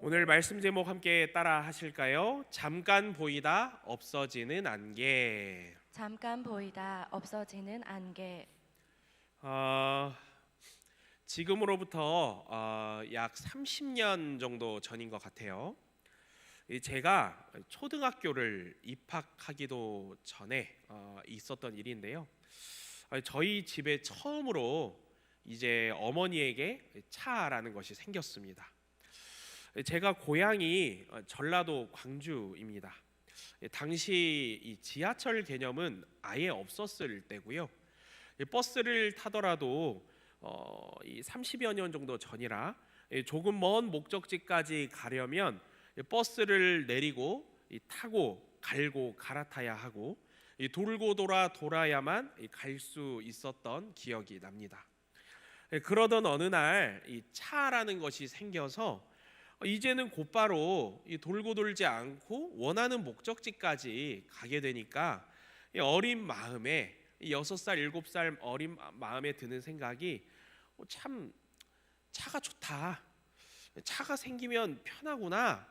오늘 말씀 제목 함께 따라 하실까요? 잠깐 보이다 없어지는 안개. 잠깐 보이다 없어지는 안개. 어, 지금으로부터 약 30년 정도 전인 것 같아요. 제가 초등학교를 입학하기도 전에 있었던 일인데요. 저희 집에 처음으로 이제 어머니에게 차라는 것이 생겼습니다. 제가 고향이 전라도 광주입니다. 당시 이 지하철 개념은 아예 없었을 때고요. 버스를 타더라도 이 30여 년 정도 전이라 조금 먼 목적지까지 가려면 버스를 내리고 타고 갈고 갈아타야 하고 돌고 돌아야만 갈 수 있었던 기억이 납니다. 그러던 어느 날 이 차라는 것이 생겨서 이제는 곧바로 돌고 돌지 않고 원하는 목적지까지 가게 되니까 어린 마음에 6살, 7살 어린 마음에 드는 생각이 참 차가 좋다. 차가 생기면 편하구나.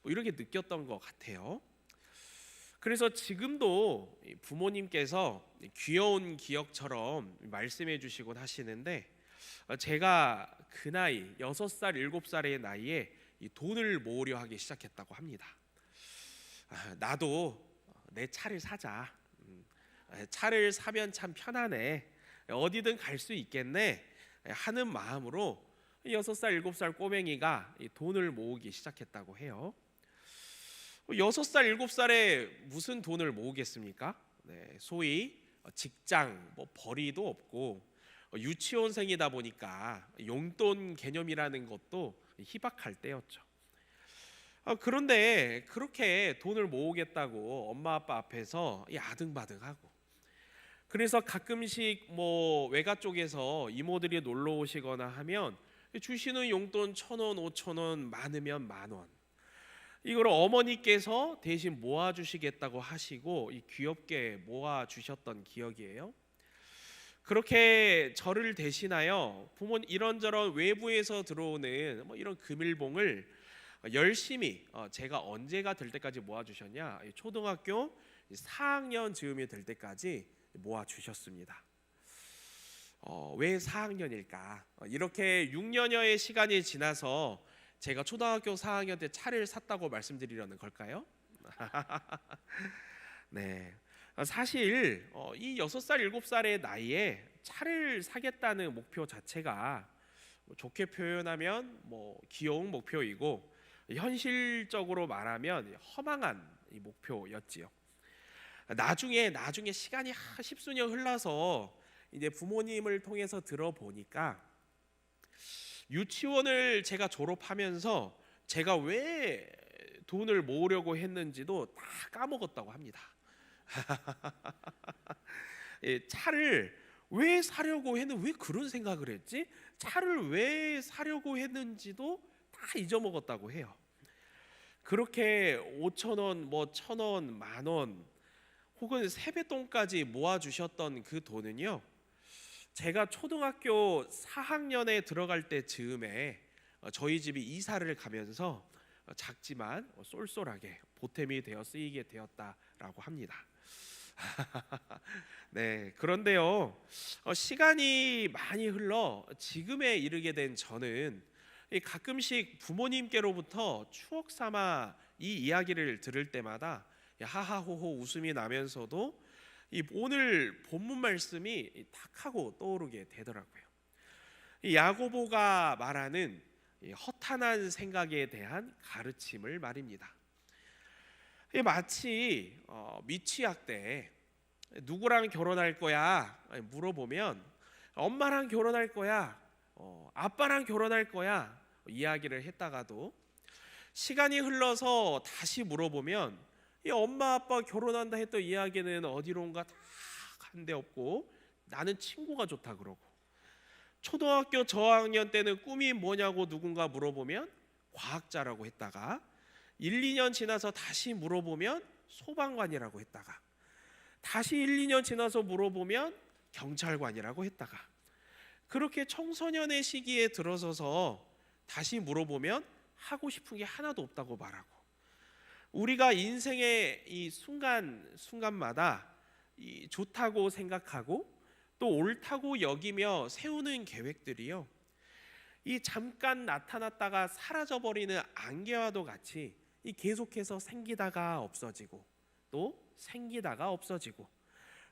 이렇게 느꼈던 것 같아요. 그래서 지금도 부모님께서 귀여운 기억처럼 말씀해 주시곤 하시는데 제가 그 나이 6살, 7살의 나이에 이 돈을 모으려 하기 시작했다고 합니다. 나도 내 차를 사자. 차를 사면 참 편하네. 어디든 갈 수 있겠네 하는 마음으로 6살, 7살 꼬맹이가 돈을 모으기 시작했다고 해요. 6살, 7살에 무슨 돈을 모으겠습니까? 소위 직장, 벌이도 없고 유치원생이다 보니까 용돈 개념이라는 것도 희박할 때였죠. 그런데 그렇게 돈을 모으겠다고 엄마 아빠 앞에서 아등바등하고, 그래서 가끔씩 외가 쪽에서 이모들이 놀러 오시거나 하면 주시는 용돈 1,000원, 5,000원, 많으면 10,000원, 이걸 어머니께서 대신 모아주시겠다고 하시고 귀엽게 모아주셨던 기억이에요. 그렇게 저를 대신하여 부모님 이런저런 외부에서 들어오는 이런 금일봉을 열심히 제가 언제가 될 때까지 모아주셨냐, 초등학교 4학년 즈음이 될 때까지 모아주셨습니다. 왜 4학년일까? 이렇게 6년여의 시간이 지나서 제가 초등학교 4학년 때 차를 샀다고 말씀드리려는 걸까요? 네. 사실 이 6살, 7살의 나이에 차를 사겠다는 목표 자체가 좋게 표현하면 귀여운 목표이고, 현실적으로 말하면 허망한 이 목표였지요. 나중에 시간이 십수년 흘러서 이제 부모님을 통해서 들어보니까 유치원을 제가 졸업하면서 제가 왜 돈을 모으려고 했는지도 다 까먹었다고 합니다. 차를 왜 사려고 했는지, 왜 그런 생각을 했지? 차를 왜 사려고 했는지도 다 잊어먹었다고 해요. 그렇게 5,000원, 1,000원, 10,000원 혹은 세뱃돈까지 모아주셨던 그 돈은요, 제가 초등학교 4학년에 들어갈 때 즈음에 저희 집이 이사를 가면서 작지만 쏠쏠하게 보탬이 되어 쓰이게 되었다라고 합니다. 네, 그런데요, 시간이 많이 흘러 지금에 이르게 된 저는 가끔씩 부모님께로부터 추억 삼아 이 이야기를 들을 때마다 하하호호 웃음이 나면서도 오늘 본문 말씀이 탁 하고 떠오르게 되더라고요. 야고보가 말하는 허탄한 생각에 대한 가르침을 말입니다. 마치 미취학 때 누구랑 결혼할 거야 물어보면 엄마랑 결혼할 거야, 아빠랑 결혼할 거야 이야기를 했다가도 시간이 흘러서 다시 물어보면 이 엄마 아빠 결혼한다 했던 이야기는 어디론가 다 간 데 없고 나는 친구가 좋다 그러고, 초등학교 저학년 때는 꿈이 뭐냐고 누군가 물어보면 과학자라고 했다가 1, 2년 지나서 다시 물어보면 소방관이라고 했다가 다시 1, 2년 지나서 물어보면 경찰관이라고 했다가, 그렇게 청소년의 시기에 들어서서 다시 물어보면 하고 싶은 게 하나도 없다고 말하고, 우리가 인생의 이 순간마다 이 좋다고 생각하고 또 옳다고 여기며 세우는 계획들이요, 이 잠깐 나타났다가 사라져버리는 안개와도 같이 이 계속해서 생기다가 없어지고 또 생기다가 없어지고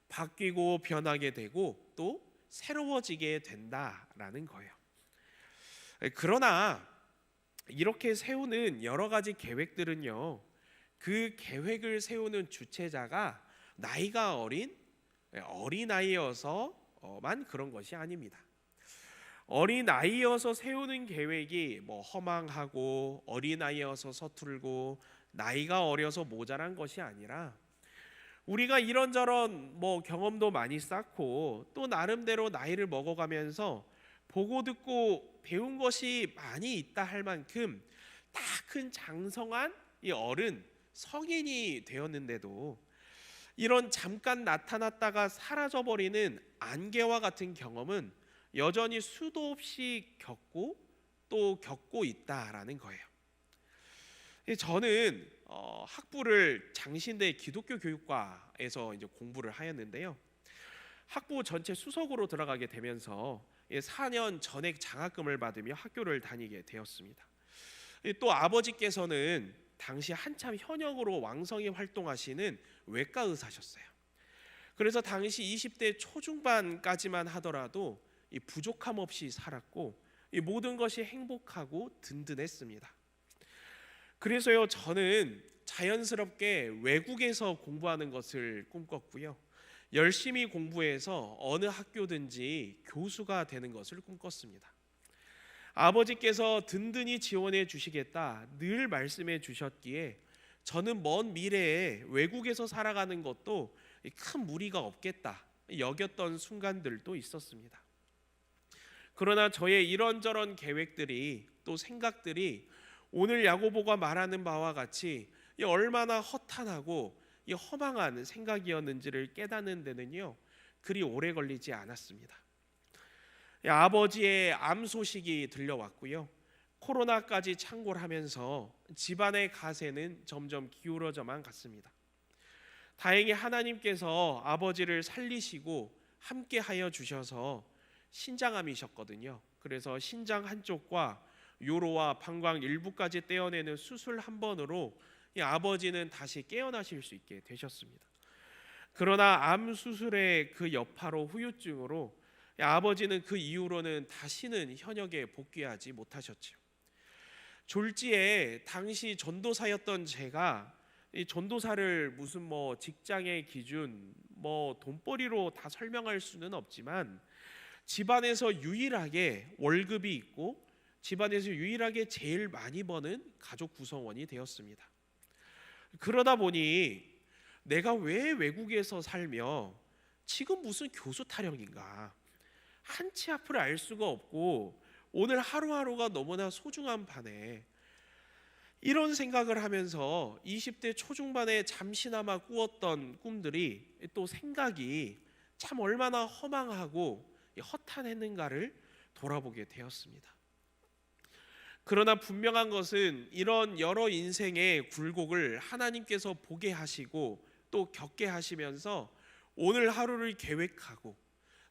바뀌고 변하게 되고 또 새로워지게 된다라는 거예요. 그러나 이렇게 세우는 여러 가지 계획들은요, 그 계획을 세우는 주체자가 나이가 어린아이여서만 그런 것이 아닙니다. 어린아이여서 세우는 계획이 뭐 허망하고 어린아이여서 서툴고 나이가 어려서 모자란 것이 아니라, 우리가 이런저런 뭐 경험도 많이 쌓고 또 나름대로 나이를 먹어가면서 보고 듣고 배운 것이 많이 있다 할 만큼 다 큰 장성한 이 어른 성인이 되었는데도 이런 잠깐 나타났다가 사라져버리는 안개와 같은 경험은 여전히 수도 없이 겪고 또 겪고 있다라는 거예요. 저는 학부를 장신대 기독교 교육과에서 이제 공부를 하였는데요, 학부 전체 수석으로 들어가게 되면서 4년 전액 장학금을 받으며 학교를 다니게 되었습니다. 또 아버지께서는 당시 한참 현역으로 왕성히 활동하시는 외과 의사셨어요. 그래서 당시 20대 초중반까지만 하더라도 이 부족함 없이 살았고 이 모든 것이 행복하고 든든했습니다. 그래서요, 저는 자연스럽게 외국에서 공부하는 것을 꿈꿨고요, 열심히 공부해서 어느 학교든지 교수가 되는 것을 꿈꿨습니다. 아버지께서 든든히 지원해 주시겠다 늘 말씀해 주셨기에 저는 먼 미래에 외국에서 살아가는 것도 큰 무리가 없겠다 여겼던 순간들도 있었습니다. 그러나 저의 이런저런 계획들이 또 생각들이 오늘 야고보가 말하는 바와 같이 얼마나 허탄하고 허망한 생각이었는지를 깨닫는 데는요, 그리 오래 걸리지 않았습니다. 아버지의 암 소식이 들려왔고요, 코로나까지 창궐하면서 집안의 가세는 점점 기울어져만 갔습니다. 다행히 하나님께서 아버지를 살리시고 함께 하여 주셔서 신장암이셨거든요. 그래서 신장 한쪽과 요로와 방광 일부까지 떼어내는 수술 한 번으로 이 아버지는 다시 깨어나실 수 있게 되셨습니다. 그러나 암 수술의 그 여파로 후유증으로 아버지는 그 이후로는 다시는 현역에 복귀하지 못하셨지요. 졸지에 당시 전도사였던 제가 이 전도사를 무슨 뭐 직장의 기준, 뭐 돈벌이로 다 설명할 수는 없지만 집안에서 유일하게 월급이 있고 집안에서 유일하게 제일 많이 버는 가족 구성원이 되었습니다. 그러다 보니 내가 왜 외국에서 살며 지금 무슨 교수 타령인가, 한치 앞을 알 수가 없고 오늘 하루하루가 너무나 소중한 판에, 이런 생각을 하면서 20대 초중반에 잠시나마 꾸었던 꿈들이 또 생각이 참 얼마나 허망하고 허탄했는가를 돌아보게 되었습니다. 그러나 분명한 것은 이런 여러 인생의 굴곡을 하나님께서 보게 하시고 또 겪게 하시면서 오늘 하루를 계획하고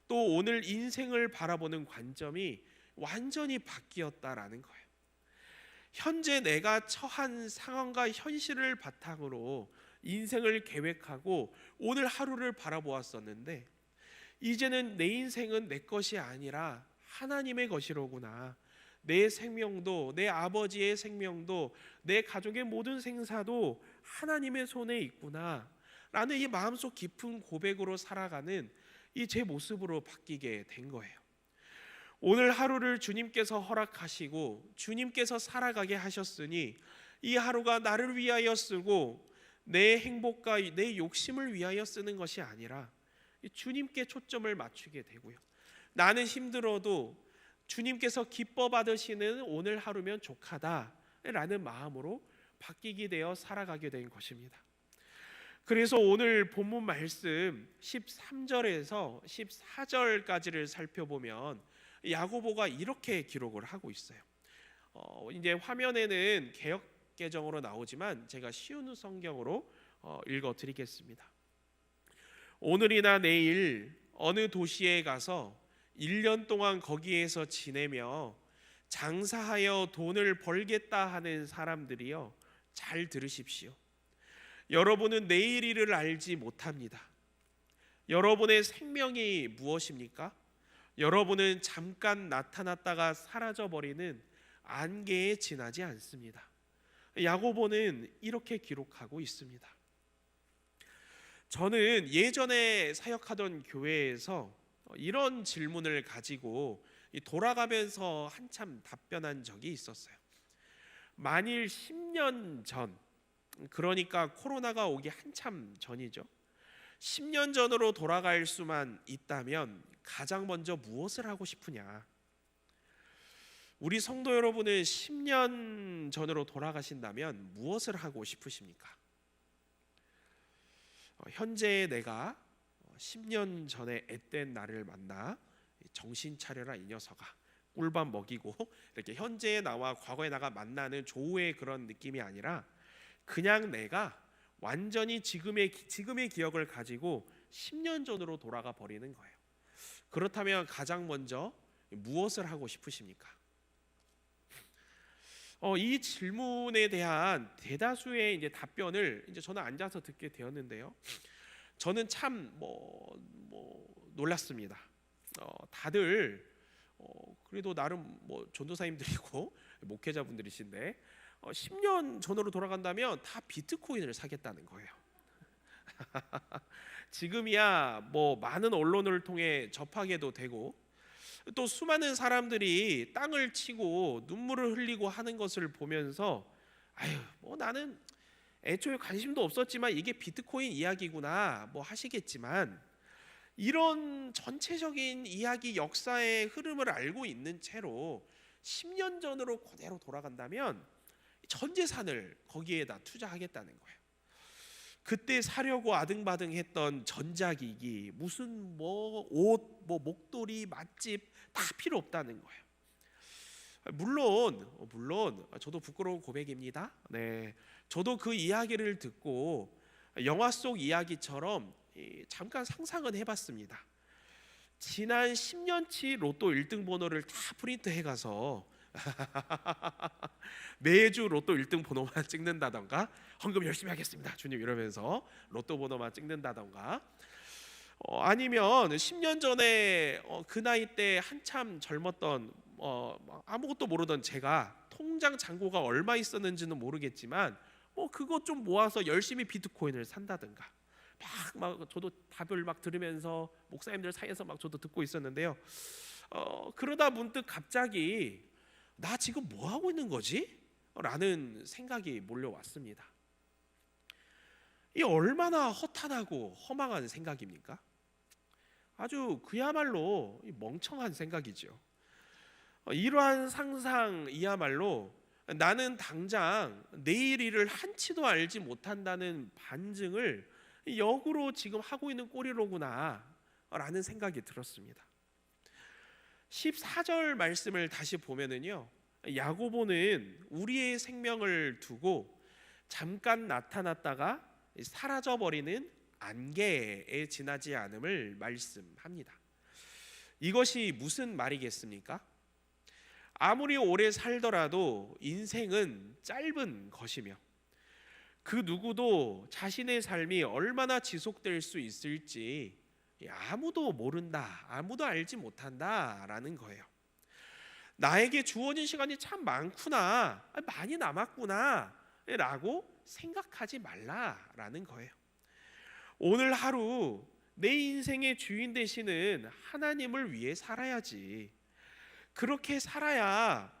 또 오늘 인생을 바라보는 관점이 완전히 바뀌었다라는 거예요. 현재 내가 처한 상황과 현실을 바탕으로 인생을 계획하고 오늘 하루를 바라보았었는데 이제는 내 인생은 내 것이 아니라 하나님의 것이로구나, 내 생명도 내 아버지의 생명도 내 가족의 모든 생사도 하나님의 손에 있구나 라는 이 마음속 깊은 고백으로 살아가는 이 제 모습으로 바뀌게 된 거예요. 오늘 하루를 주님께서 허락하시고 주님께서 살아가게 하셨으니 이 하루가 나를 위하여 쓰고 내 행복과 내 욕심을 위하여 쓰는 것이 아니라 주님께 초점을 맞추게 되고요, 나는 힘들어도 주님께서 기뻐 받으시는 오늘 하루면 족하다라는 마음으로 바뀌게 되어 살아가게 된 것입니다. 그래서 오늘 본문 말씀 13절에서 14절까지를 살펴보면 야고보가 이렇게 기록을 하고 있어요. 이제 화면에는 개역 개정으로 나오지만 제가 쉬운 성경으로 읽어 드리겠습니다. 오늘이나 내일 어느 도시에 가서 1년 동안 거기에서 지내며 장사하여 돈을 벌겠다 하는 사람들이여, 잘 들으십시오. 여러분은 내일 일을 알지 못합니다. 여러분의 생명이 무엇입니까? 여러분은 잠깐 나타났다가 사라져버리는 안개에 지나지 않습니다. 야고보는 이렇게 기록하고 있습니다. 저는 예전에 사역하던 교회에서 이런 질문을 가지고 돌아가면서 한참 답변한 적이 있었어요. 만일 10년 전, 그러니까 코로나가 오기 한참 전이죠. 10년 전으로 돌아갈 수만 있다면 가장 먼저 무엇을 하고 싶으냐? 우리 성도 여러분은 10년 전으로 돌아가신다면 무엇을 하고 싶으십니까? 현재 내가 10년 전에 앳된 나를 만나 정신 차려라 이 녀석아, 꿀밥 먹이고, 이렇게 현재의 나와 과거의 나가 만나는 조우의 그런 느낌이 아니라 그냥 내가 완전히 지금의 기억을 가지고 10년 전으로 돌아가 버리는 거예요. 그렇다면 가장 먼저 무엇을 하고 싶으십니까? 이 질문에 대한 대다수의 이제 답변을 이제 저는 앉아서 듣게 되었는데요. 저는 참 놀랐습니다. 다들 그래도 나름 전도사님들이고 목회자분들이신데 10년 전으로 돌아간다면 다 비트코인을 사겠다는 거예요. 지금이야 많은 언론을 통해 접하게도 되고, 또 수많은 사람들이 땅을 치고 눈물을 흘리고 하는 것을 보면서 나는 애초에 관심도 없었지만 이게 비트코인 이야기구나 하시겠지만, 이런 전체적인 이야기 역사의 흐름을 알고 있는 채로 10년 전으로 그대로 돌아간다면 전 재산을 거기에다 투자하겠다는 거예요. 그때 사려고 아등바등했던 전자기기, 무슨 옷, 목도리, 맛집 다 필요 없다는 거예요. 물론 저도 부끄러운 고백입니다. 네, 저도 그 이야기를 듣고 영화 속 이야기처럼 잠깐 상상은 해봤습니다. 지난 10년치 로또 1등 번호를 다 프린트해 가서 매주 로또 1등 번호만 찍는다던가, 헌금 열심히 하겠습니다 주님 이러면서 로또 번호만 찍는다던가, 아니면 10년 전에 그 나이 때 한참 젊었던 아무것도 모르던 제가 통장 잔고가 얼마 있었는지는 모르겠지만 그것 좀 모아서 열심히 비트코인을 산다든가, 막 저도 답을 막 들으면서 목사님들 사이에서 막 저도 듣고 있었는데요. 그러다 문득 갑자기 나 지금 뭐 하고 있는 거지? 라는 생각이 몰려왔습니다. 이 얼마나 허탄하고 허망한 생각입니까? 아주 그야말로 멍청한 생각이죠. 이러한 상상이야말로 나는 당장 내일 일을 한치도 알지 못한다는 반증을 역으로 지금 하고 있는 꼴이로구나 라는 생각이 들었습니다. 14절 말씀을 다시 보면은요, 야고보는 우리의 생명을 두고 잠깐 나타났다가 사라져버리는 안개에 지나지 않음을 말씀합니다. 이것이 무슨 말이겠습니까? 아무리 오래 살더라도 인생은 짧은 것이며 그 누구도 자신의 삶이 얼마나 지속될 수 있을지 아무도 모른다, 아무도 알지 못한다라는 거예요. 나에게 주어진 시간이 참 많구나, 많이 남았구나 라고 생각하지 말라라는 거예요. 오늘 하루 내 인생의 주인 되시는 하나님을 위해 살아야지. 그렇게 살아야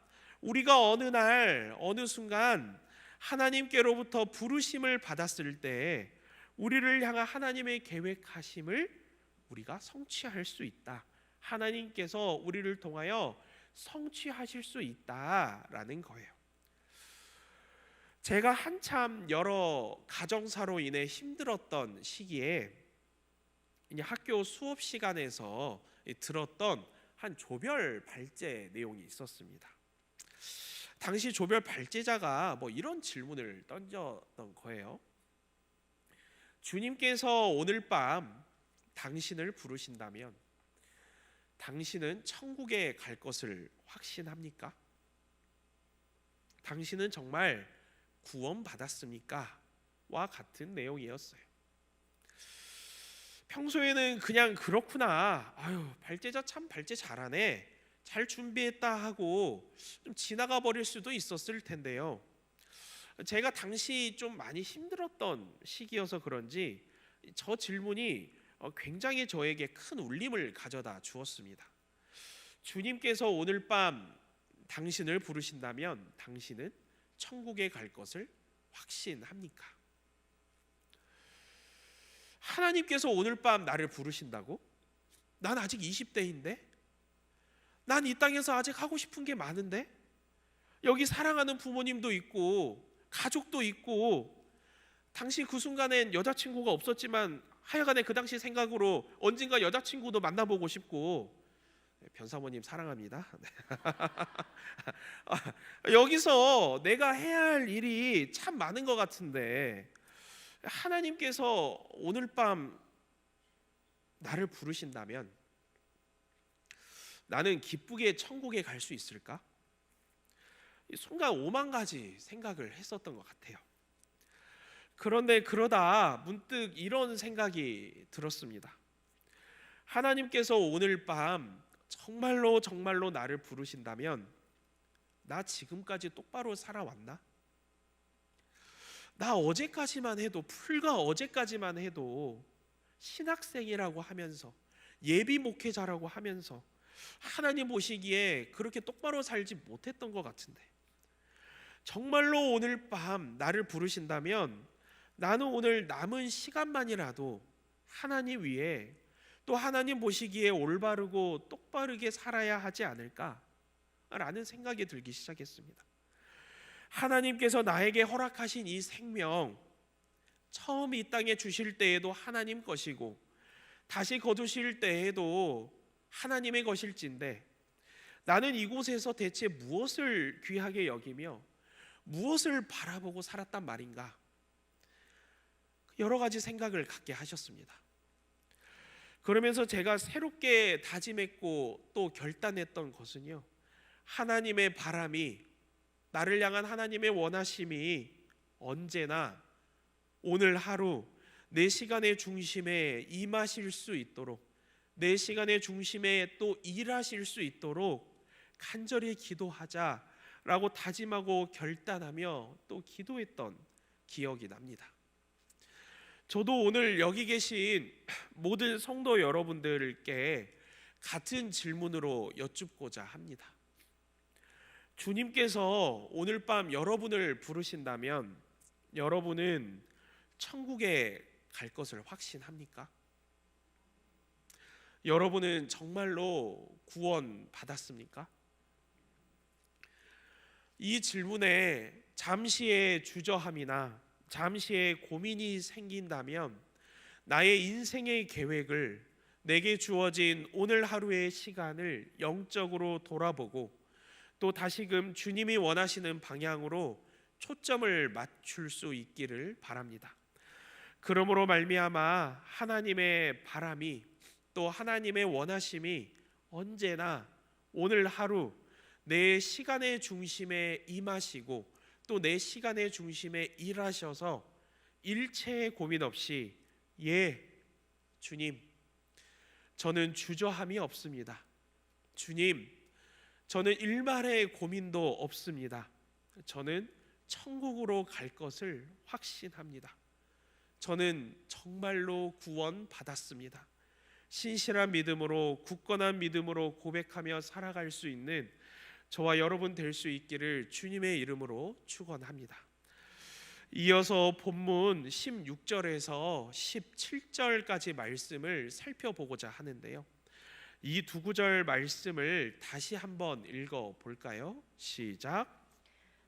우리가 어느 날 어느 순간 하나님께로부터 부르심을 받았을 때 우리를 향한 하나님의 계획하심을 우리가 성취할 수 있다. 하나님께서 우리를 통하여 성취하실 수 있다라는 거예요. 제가 한참 여러 가정사로 인해 힘들었던 시기에 이제 학교 수업 시간에서 들었던 한 조별 발제 내용이 있었습니다. 당시 조별 발제자가 이런 질문을 던졌던 거예요. 주님께서 오늘 밤 당신을 부르신다면 당신은 천국에 갈 것을 확신합니까? 당신은 정말 구원받았습니까? 와 같은 내용이었어요. 평소에는 그냥 그렇구나, 아유 발제자 참 발제 잘하네, 잘 준비했다 하고 좀 지나가 버릴 수도 있었을 텐데요. 제가 당시 좀 많이 힘들었던 시기여서 그런지 저 질문이 굉장히 저에게 큰 울림을 가져다 주었습니다. 주님께서 오늘 밤 당신을 부르신다면 당신은 천국에 갈 것을 확신합니까? 하나님께서 오늘 밤 나를 부르신다고? 난 아직 20대인데? 난 이 땅에서 아직 하고 싶은 게 많은데? 여기 사랑하는 부모님도 있고 가족도 있고, 당시 그 순간엔 여자친구가 없었지만 하여간에 그 당시 생각으로 언젠가 여자친구도 만나보고 싶고, 변사모님 사랑합니다. 여기서 내가 해야 할 일이 참 많은 것 같은데 하나님께서 오늘 밤 나를 부르신다면 나는 기쁘게 천국에 갈 수 있을까? 순간 5만 가지 생각을 했었던 것 같아요. 그런데 그러다 문득 이런 생각이 들었습니다. 하나님께서 오늘 밤 정말로 나를 부르신다면 나 지금까지 똑바로 살아왔나? 나 어제까지만 해도, 불과 어제까지만 해도 신학생이라고 하면서 예비 목회자라고 하면서 하나님 보시기에 그렇게 똑바로 살지 못했던 것 같은데, 정말로 오늘 밤 나를 부르신다면 나는 오늘 남은 시간만이라도 하나님 위에, 또 하나님 보시기에 올바르고 똑바르게 살아야 하지 않을까라는 생각이 들기 시작했습니다. 하나님께서 나에게 허락하신 이 생명, 처음 이 땅에 주실 때에도 하나님 것이고 다시 거두실 때에도 하나님의 것일진데, 나는 이곳에서 대체 무엇을 귀하게 여기며 무엇을 바라보고 살았단 말인가? 여러 가지 생각을 갖게 하셨습니다. 그러면서 제가 새롭게 다짐했고 또 결단했던 것은요, 하나님의 바람이, 나를 향한 하나님의 원하심이 언제나 오늘 하루 내 시간의 중심에 임하실 수 있도록, 내 시간의 중심에 또 일하실 수 있도록 간절히 기도하자라고 다짐하고 결단하며 또 기도했던 기억이 납니다. 저도 오늘 여기 계신 모든 성도 여러분들께 같은 질문으로 여쭙고자 합니다. 주님께서 오늘 밤 여러분을 부르신다면 여러분은 천국에 갈 것을 확신합니까? 여러분은 정말로 구원 받았습니까? 이 질문에 잠시의 주저함이나 잠시의 고민이 생긴다면 나의 인생의 계획을, 내게 주어진 오늘 하루의 시간을 영적으로 돌아보고 또 다시금 주님이 원하시는 방향으로 초점을 맞출 수 있기를 바랍니다. 그러므로 말미암아 하나님의 바람이, 또 하나님의 원하심이 언제나 오늘 하루 내 시간의 중심에 임하시고 또 내 시간의 중심에 일하셔서 일체의 고민 없이, 예 주님 저는 주저함이 없습니다, 주님 저는 일말의 고민도 없습니다, 저는 천국으로 갈 것을 확신합니다, 저는 정말로 구원 받았습니다, 신실한 믿음으로, 굳건한 믿음으로 고백하며 살아갈 수 있는 저와 여러분 될 수 있기를 주님의 이름으로 축원합니다. 이어서 본문 16절에서 17절까지 말씀을 살펴보고자 하는데요, 이 두 구절 말씀을 다시 한번 읽어 볼까요? 시작.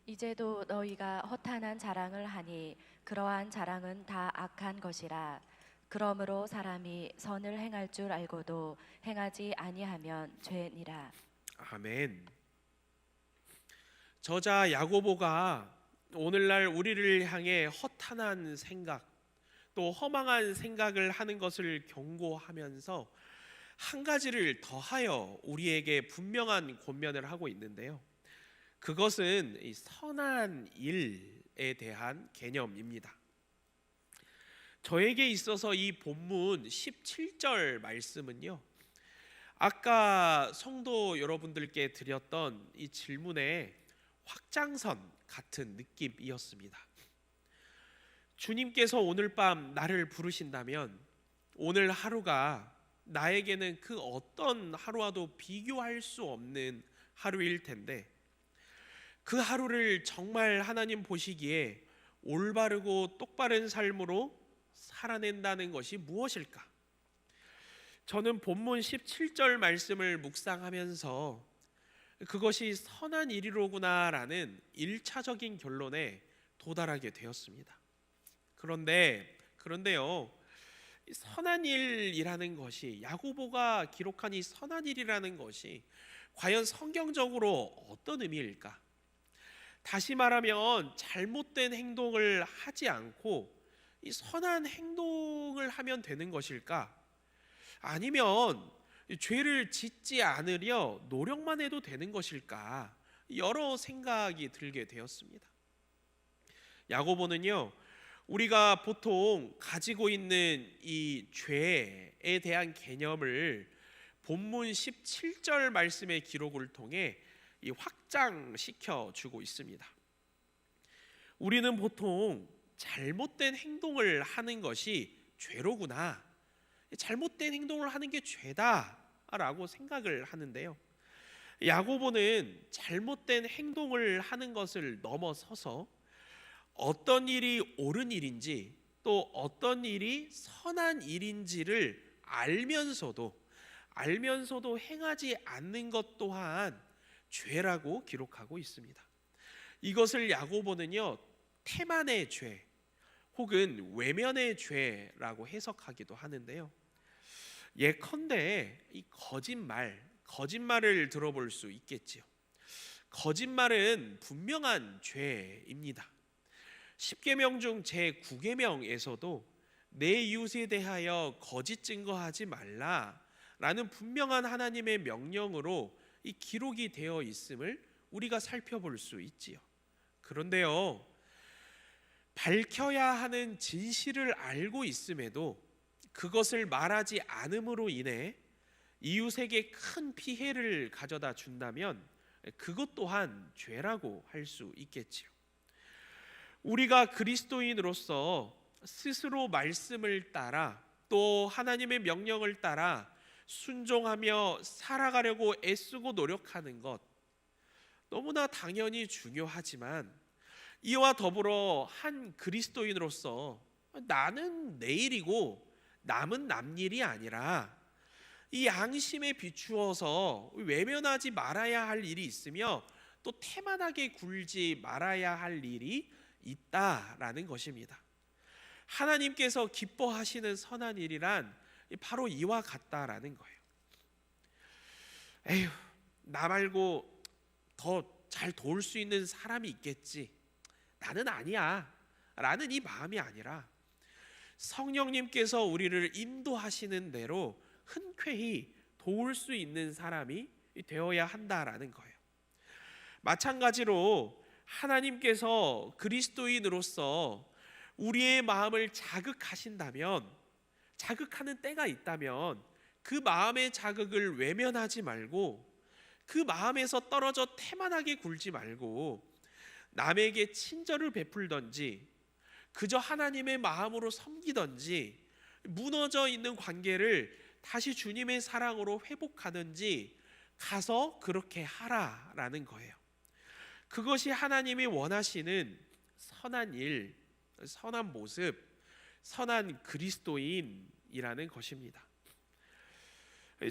이제도 너희가 허탄한 자랑을 하니 그러한 자랑은 다 악한 것이라. 그러므로 사람이 선을 행할 줄 알고도 행하지 아니하면 죄니라. 아멘. 저자 야고보가 오늘날 우리를 향해 허탄한 생각, 또 허망한 생각을 하는 것을 경고하면서 한 가지를 더하여 우리에게 분명한 권면을 하고 있는데요. 그것은 이 선한 일에 대한 개념입니다. 저에게 있어서 이 본문 17절 말씀은요, 아까 성도 여러분들께 드렸던 이 질문의 확장선 같은 느낌이었습니다. 주님께서 오늘 밤 나를 부르신다면 오늘 하루가 나에게는 그 어떤 하루와도 비교할 수 없는 하루일 텐데, 그 하루를 정말 하나님 보시기에 올바르고 똑바른 삶으로 살아낸다는 것이 무엇일까? 저는 본문 17절 말씀을 묵상하면서 그것이 선한 일이로구나라는 1차적인 결론에 도달하게 되었습니다. 그런데요, 이 선한 일이라는 것이, 야고보가 기록한 이 선한 일이라는 것이 과연 성경적으로 어떤 의미일까? 다시 말하면 잘못된 행동을 하지 않고 이 선한 행동을 하면 되는 것일까? 아니면 죄를 짓지 않으려 노력만 해도 되는 것일까? 여러 생각이 들게 되었습니다. 야고보는요, 우리가 보통 가지고 있는 이 죄에 대한 개념을 본문 17절 말씀의 기록을 통해 이 확장시켜 주고 있습니다. 우리는 보통 잘못된 행동을 하는 것이 죄로구나, 잘못된 행동을 하는 게 죄다라고 생각을 하는데요, 야고보는 잘못된 행동을 하는 것을 넘어서서 어떤 일이 옳은 일인지 또 어떤 일이 선한 일인지를 알면서도 행하지 않는 것 또한 죄라고 기록하고 있습니다. 이것을 야고보는요, 태만의 죄 혹은 외면의 죄라고 해석하기도 하는데요. 예컨대 이 거짓말을 들어볼 수 있겠지요. 거짓말은 분명한 죄입니다. 10계명 중 제9계명에서도 내 이웃에 대하여 거짓 증거하지 말라라는 분명한 하나님의 명령으로 이 기록이 되어 있음을 우리가 살펴볼 수 있지요. 그런데요, 밝혀야 하는 진실을 알고 있음에도 그것을 말하지 않음으로 인해 이웃에게 큰 피해를 가져다 준다면 그것 또한 죄라고 할 수 있겠지요. 우리가 그리스도인으로서 스스로 말씀을 따라 또 하나님의 명령을 따라 순종하며 살아가려고 애쓰고 노력하는 것, 너무나 당연히 중요하지만 이와 더불어 한 그리스도인으로서 나는 내 일이고 남은 남 일이 아니라 이 양심에 비추어서 외면하지 말아야 할 일이 있으며 또 태만하게 굴지 말아야 할 일이 있다라는 것입니다. 하나님께서 기뻐하시는 선한 일이란 바로 이와 같다라는 거예요. 에휴, 나 말고 더 잘 도울 수 있는 사람이 있겠지, 나는 아니야 라는 이 마음이 아니라 성령님께서 우리를 인도하시는 대로 흔쾌히 도울 수 있는 사람이 되어야 한다라는 거예요. 마찬가지로 하나님께서 그리스도인으로서 우리의 마음을 자극하신다면, 자극하는 때가 있다면 그 마음의 자극을 외면하지 말고 그 마음에서 떨어져 태만하게 굴지 말고 남에게 친절을 베풀던지 그저 하나님의 마음으로 섬기던지 무너져 있는 관계를 다시 주님의 사랑으로 회복하든지 가서 그렇게 하라라는 거예요. 그것이 하나님이 원하시는 선한 일, 선한 모습, 선한 그리스도인이라는 것입니다.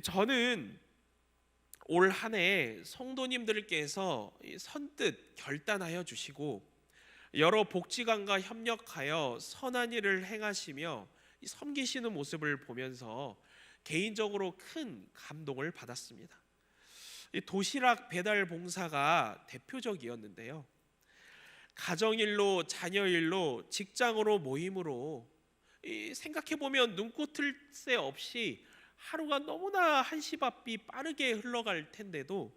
저는 올 한 해 성도님들께서 선뜻 결단하여 주시고 여러 복지관과 협력하여 선한 일을 행하시며 섬기시는 모습을 보면서 개인적으로 큰 감동을 받았습니다. 이 도시락 배달 봉사가 대표적이었는데요. 가정일로, 자녀일로, 직장으로, 모임으로 생각해 보면 눈꽃을 새 없이 하루가 너무나 한시바삐 빠르게 흘러갈 텐데도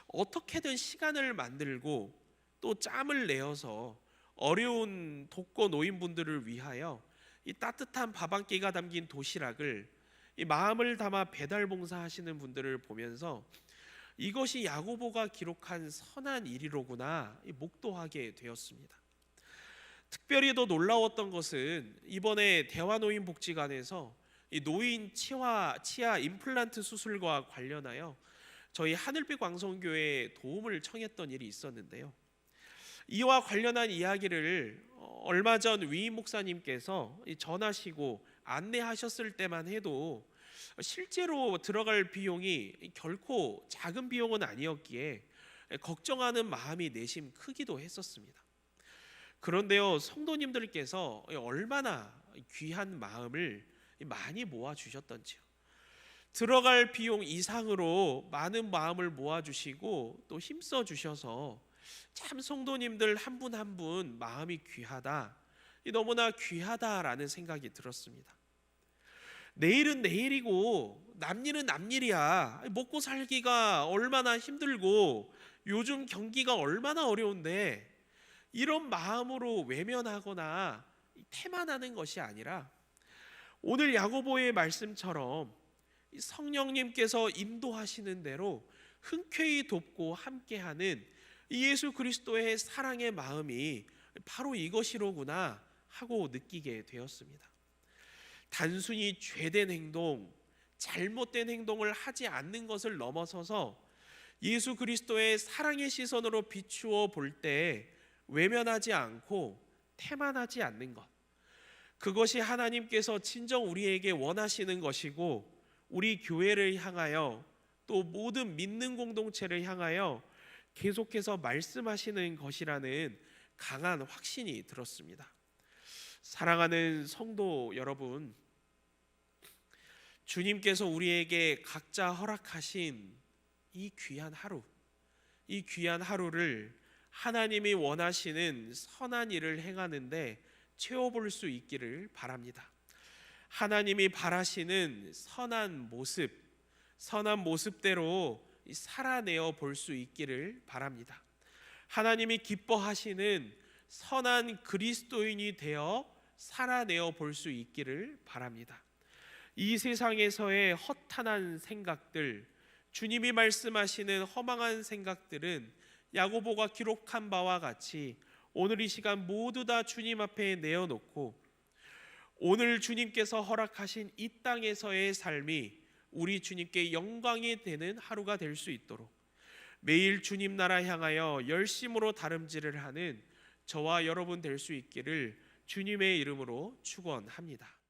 어떻게든 시간을 만들고 또 짬을 내어서 어려운 독거 노인분들을 위하여 이 따뜻한 밥 한 끼가 담긴 도시락을 이 마음을 담아 배달 봉사하시는 분들을 보면서 이것이 야고보가 기록한 선한 일이로구나 목도하게 되었습니다. 특별히 더 놀라웠던 것은 이번에 대화노인복지관에서 이 노인 치아 임플란트 수술과 관련하여 저희 하늘빛 광성교회에 도움을 청했던 일이 있었는데요. 이와 관련한 이야기를 얼마 전 위임 목사님께서 전하시고 안내하셨을 때만 해도 실제로 들어갈 비용이 결코 작은 비용은 아니었기에 걱정하는 마음이 내심 크기도 했었습니다. 그런데요, 성도님들께서 얼마나 귀한 마음을 많이 모아주셨던지요. 들어갈 비용 이상으로 많은 마음을 모아주시고 또 힘써 주셔서 참 성도님들 한 분 한 분 마음이 귀하다, 너무나 귀하다라는 생각이 들었습니다. 내일은 내일이고 남일은 남일이야. 먹고 살기가 얼마나 힘들고 요즘 경기가 얼마나 어려운데 이런 마음으로 외면하거나 태만하는 것이 아니라 오늘 야고보의 말씀처럼 성령님께서 인도하시는 대로 흔쾌히 돕고 함께하는 예수 그리스도의 사랑의 마음이 바로 이것이로구나 하고 느끼게 되었습니다. 단순히 죄된 행동, 잘못된 행동을 하지 않는 것을 넘어서서 예수 그리스도의 사랑의 시선으로 비추어 볼 때 외면하지 않고 태만하지 않는 것, 그것이 하나님께서 진정 우리에게 원하시는 것이고 우리 교회를 향하여 또 모든 믿는 공동체를 향하여 계속해서 말씀하시는 것이라는 강한 확신이 들었습니다. 사랑하는 성도 여러분, 주님께서 우리에게 각자 허락하신 이 귀한 하루, 이 귀한 하루를 하나님이 원하시는 선한 일을 행하는데 채워볼 수 있기를 바랍니다. 하나님이 바라시는 선한 모습대로 살아내어 볼 수 있기를 바랍니다. 하나님이 기뻐하시는 선한 그리스도인이 되어 살아내어 볼 수 있기를 바랍니다. 이 세상에서의 허탄한 생각들, 주님이 말씀하시는 허망한 생각들은 야고보가 기록한 바와 같이 오늘 이 시간 모두 다 주님 앞에 내어놓고 오늘 주님께서 허락하신 이 땅에서의 삶이 우리 주님께 영광이 되는 하루가 될 수 있도록 매일 주님 나라 향하여 열심으로 다름질을 하는 저와 여러분 될 수 있기를 주님의 이름으로 축원합니다.